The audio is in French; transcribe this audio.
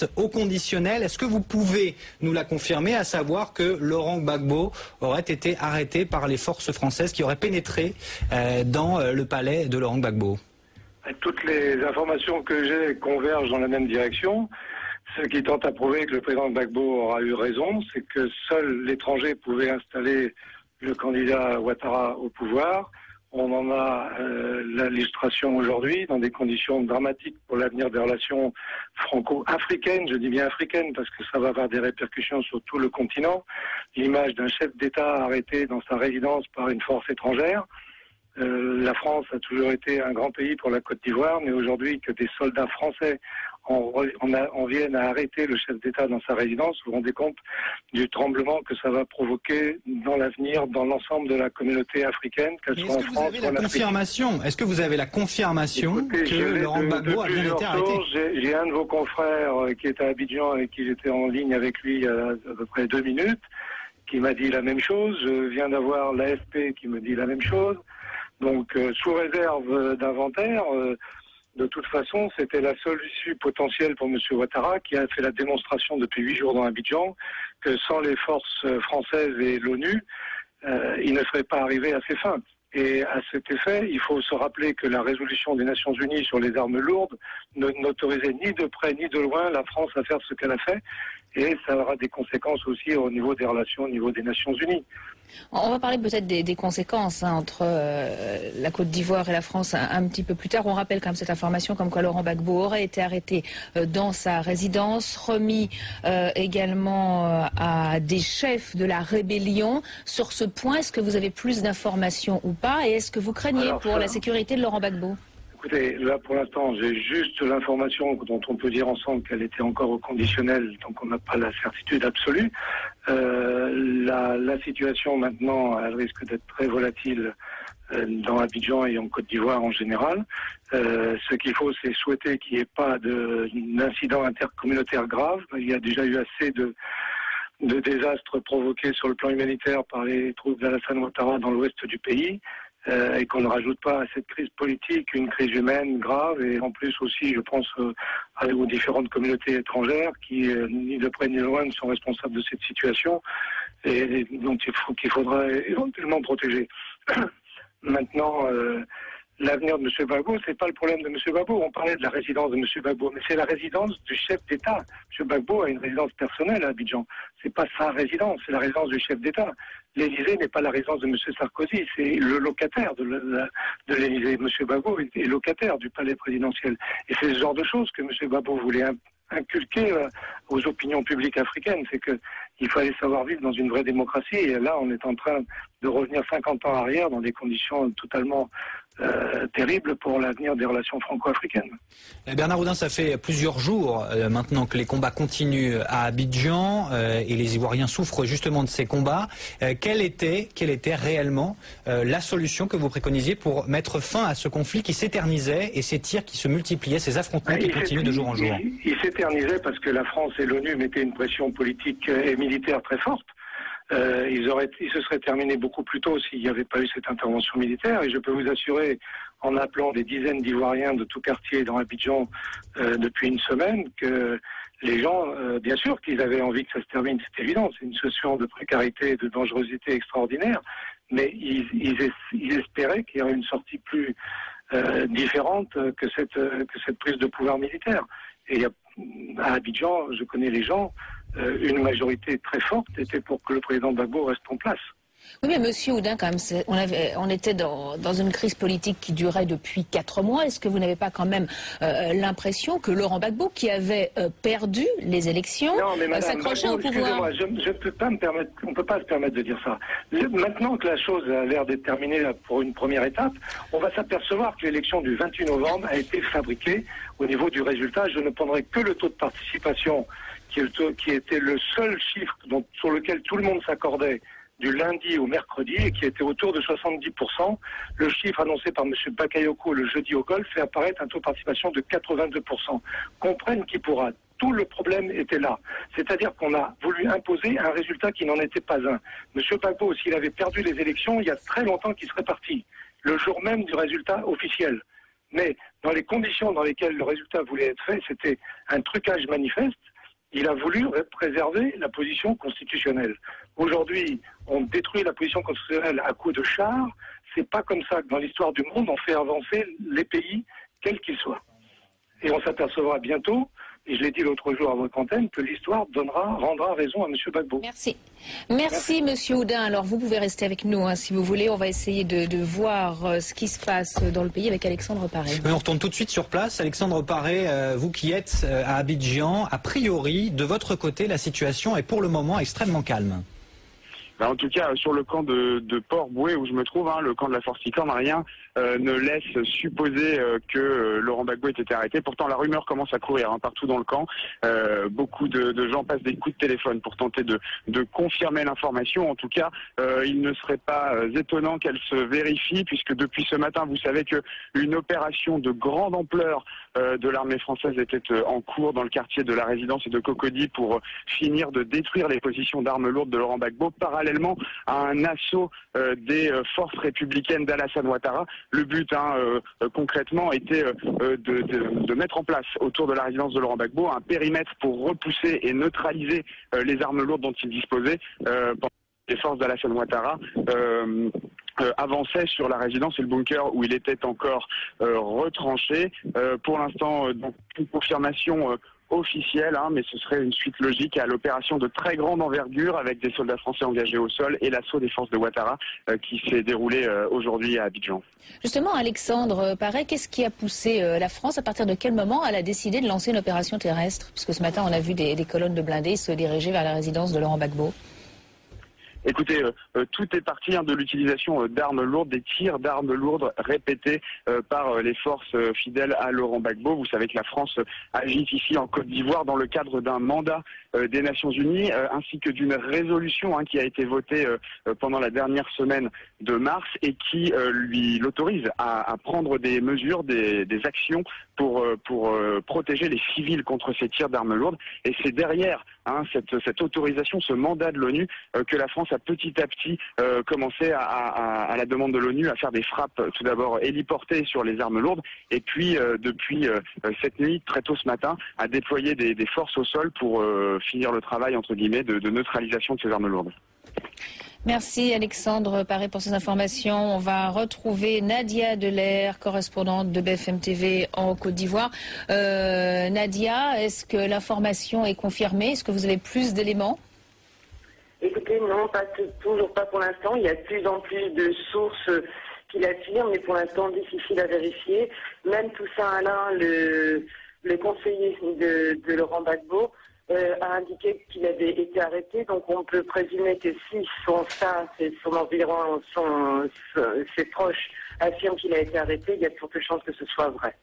reste au conditionnel. Est-ce que vous pouvez nous la confirmer, à savoir que Laurent Gbagbo aurait été arrêté par les forces françaises qui auraient pénétré dans le palais de Laurent Gbagbo? Toutes les informations que j'ai convergent dans la même direction. Ce qui tente à prouver que le président Gbagbo aura eu raison, c'est que seul l'étranger pouvait installer le candidat Ouattara au pouvoir. On en a l'illustration aujourd'hui dans des conditions dramatiques pour l'avenir des relations franco-africaines. Je dis bien africaines parce que ça va avoir des répercussions sur tout le continent. L'image d'un chef d'État arrêté dans sa résidence par une force étrangère. La France a toujours été un grand pays pour la Côte d'Ivoire, mais aujourd'hui que des soldats français en viennent à arrêter le chef d'État dans sa résidence, vous vous rendez compte du tremblement que ça va provoquer dans l'avenir dans l'ensemble de la communauté africaine, qu'elle soit en France ou en Afrique. Est-ce que vous avez la confirmation que Laurent Gbagbo a bien été arrêté? J'ai un de vos confrères qui est à Abidjan et qui j'étais en ligne avec lui il y a à peu près 2 minutes, qui m'a dit la même chose. Je viens d'avoir l'AFP qui me dit la même chose. Donc, sous réserve d'inventaire, de toute façon, c'était la seule issue potentielle pour M. Ouattara, qui a fait la démonstration depuis 8 jours dans Abidjan, que sans les forces françaises et l'ONU, il ne serait pas arrivé à ses fins. Et à cet effet, il faut se rappeler que la résolution des Nations Unies sur les armes lourdes n'autorisait ni de près ni de loin la France à faire ce qu'elle a fait. Et ça aura des conséquences aussi au niveau des relations, au niveau des Nations Unies. On va parler peut-être des conséquences entre la Côte d'Ivoire et la France un petit peu plus tard. On rappelle quand même cette information comme quoi Laurent Gbagbo aurait été arrêté dans sa résidence, remis également à des chefs de la rébellion. Sur ce point, est-ce que vous avez plus d'informations ou pas? Et est-ce que vous craignez pour la sécurité de Laurent Gbagbo? Écoutez, là pour l'instant, j'ai juste l'information dont on peut dire ensemble qu'elle était encore au conditionnel, donc on n'a pas la certitude absolue. La situation maintenant, elle risque d'être très volatile dans Abidjan et en Côte d'Ivoire en général. Ce qu'il faut, c'est souhaiter qu'il n'y ait pas d'incidents intercommunautaires graves. Il y a déjà eu assez de désastres provoqués sur le plan humanitaire par les troupes d'Alassane Ouattara dans l'ouest du pays. Et qu'on ne rajoute pas à cette crise politique une crise humaine grave, et en plus aussi, je pense, aux différentes communautés étrangères qui, ni de près ni de loin, ne sont responsables de cette situation, et donc qu'il faudra éventuellement protéger. Maintenant, l'avenir de M. Gbagbo, c'est pas le problème de M. Gbagbo. On parlait de la résidence de M. Gbagbo, mais c'est la résidence du chef d'État. M. Gbagbo a une résidence personnelle à Abidjan. C'est pas sa résidence, c'est la résidence du chef d'État. L'Élysée n'est pas la résidence de M. Sarkozy, c'est le locataire de l'Élysée. M. Gbagbo est locataire du palais présidentiel. Et c'est ce genre de choses que M. Gbagbo voulait inculquer aux opinions publiques africaines. C'est qu'il fallait savoir vivre dans une vraie démocratie. Et là, on est en train de revenir 50 ans arrière dans des conditions totalement terribles pour l'avenir des relations franco-africaines. Bernard Oudin, ça fait plusieurs jours maintenant que les combats continuent à Abidjan et les Ivoiriens souffrent justement de ces combats. Quelle était réellement la solution que vous préconisiez pour mettre fin à ce conflit qui s'éternisait et ces tirs qui se multipliaient, ces affrontements qui continuent de jour en jour? Il s'éternisait parce que la France et l'ONU mettaient une pression politique et militaire très forte. Il se serait terminé beaucoup plus tôt s'il n'y avait pas eu cette intervention militaire. Et je peux vous assurer, en appelant des dizaines d'Ivoiriens de tout quartier dans Abidjan depuis une semaine, que les gens, bien sûr qu'ils avaient envie que ça se termine, c'est évident, c'est une situation de précarité et de dangerosité extraordinaire, mais ils espéraient qu'il y aurait une sortie plus différente que cette prise de pouvoir militaire. Et à Abidjan, je connais les gens, une majorité très forte était pour que le président Gbagbo reste en place. Oui, mais Monsieur Oudin, quand même, on était dans une crise politique qui durait depuis 4 mois. Est-ce que vous n'avez pas quand même l'impression que Laurent Gbagbo, qui avait perdu les élections, s'accrochait au pouvoir? Je peux pas me permettre, on ne peut pas se permettre de dire ça. Maintenant que la chose a l'air d'être terminée pour une première étape, on va s'apercevoir que l'élection du 28 novembre a été fabriquée au niveau du résultat. Je ne prendrai que le taux de participation qui était le seul chiffre sur lequel tout le monde s'accordait du lundi au mercredi et qui était autour de 70%. Le chiffre annoncé par M. Bakayoko le jeudi au Golfe fait apparaître un taux de participation de 82%. Comprenne qui pourra. Tout le problème était là. C'est-à-dire qu'on a voulu imposer un résultat qui n'en était pas un. M. Gbagbo, s'il avait perdu les élections, il y a très longtemps qu'il serait parti, le jour même du résultat officiel. Mais dans les conditions dans lesquelles le résultat voulait être fait, c'était un trucage manifeste. Il a voulu préserver la position constitutionnelle. Aujourd'hui, on détruit la position constitutionnelle à coups de chars. C'est pas comme ça que dans l'histoire du monde, on fait avancer les pays, quels qu'ils soient. Et on s'apercevra bientôt, et je l'ai dit l'autre jour à votre antenne, que l'histoire rendra raison à M. Gbagbo. Merci. Merci, Monsieur Oudin. Alors, vous pouvez rester avec nous, hein, si vous voulez. On va essayer de voir ce qui se passe dans le pays avec Alexandre Paré. Mais on retourne tout de suite sur place. Alexandre Paré, vous qui êtes à Abidjan, a priori, de votre côté, la situation est pour le moment extrêmement calme. En tout cas, sur le camp de Port-Bouët où je me trouve, le camp de la Force Ticorne, rien ne laisse supposer que Laurent Gbagbo ait été arrêté. Pourtant, la rumeur commence à courir partout dans le camp. Beaucoup de gens passent des coups de téléphone pour tenter de confirmer l'information. En tout cas, il ne serait pas étonnant qu'elle se vérifie, puisque depuis ce matin, vous savez qu'une opération de grande ampleur de l'armée française était en cours dans le quartier de la Résidence et de Cocody pour finir de détruire les positions d'armes lourdes de Laurent Gbagbo, parallèlement à un assaut des forces républicaines d'Alassane Ouattara. Le but, concrètement, était de mettre en place autour de la résidence de Laurent Gbagbo un périmètre pour repousser et neutraliser les armes lourdes dont il disposait. Les forces d'Alassane Ouattara avançaient sur la résidence et le bunker où il était encore retranché. Pour l'instant, donc une confirmation officielle, mais ce serait une suite logique à l'opération de très grande envergure avec des soldats français engagés au sol et l'assaut des forces de Ouattara qui s'est déroulé aujourd'hui à Abidjan. Justement, Alexandre Paré, qu'est-ce qui a poussé la France, à partir de quel moment elle a décidé de lancer une opération terrestre? Puisque ce matin, on a vu des colonnes de blindés se diriger vers la résidence de Laurent Gbagbo. Écoutez, tout est parti de l'utilisation d'armes lourdes, des tirs d'armes lourdes répétés par les forces fidèles à Laurent Gbagbo. Vous savez que la France agit ici en Côte d'Ivoire dans le cadre d'un mandat des Nations Unies, ainsi que d'une résolution qui a été votée pendant la dernière semaine de mars et qui l'autorise à prendre des mesures, des actions pour protéger les civils contre ces tirs d'armes lourdes. Et c'est derrière cette autorisation, ce mandat de l'ONU, que la France a petit à petit commencé à la demande de l'ONU à faire des frappes, tout d'abord héliportées sur les armes lourdes, et puis depuis cette nuit, très tôt ce matin, à déployer des forces au sol pour finir le travail, entre guillemets, de neutralisation de ces armes lourdes. Merci Alexandre Paré pour ces informations. On va retrouver Nadia Delair, correspondante de BFM TV en Côte d'Ivoire. Nadia, est-ce que l'information est confirmée? Est-ce que vous avez plus d'éléments? Écoutez, non, toujours pas pour l'instant. Il y a de plus en plus de sources qui l'affirment, mais pour l'instant difficile à vérifier. Même Toussaint Alain, le conseiller de Laurent Gbagbo, a indiqué qu'il avait été arrêté, donc on peut présumer que si son staff et son environ, ses proches affirment qu'il a été arrêté, il y a de fortes chances que ce soit vrai.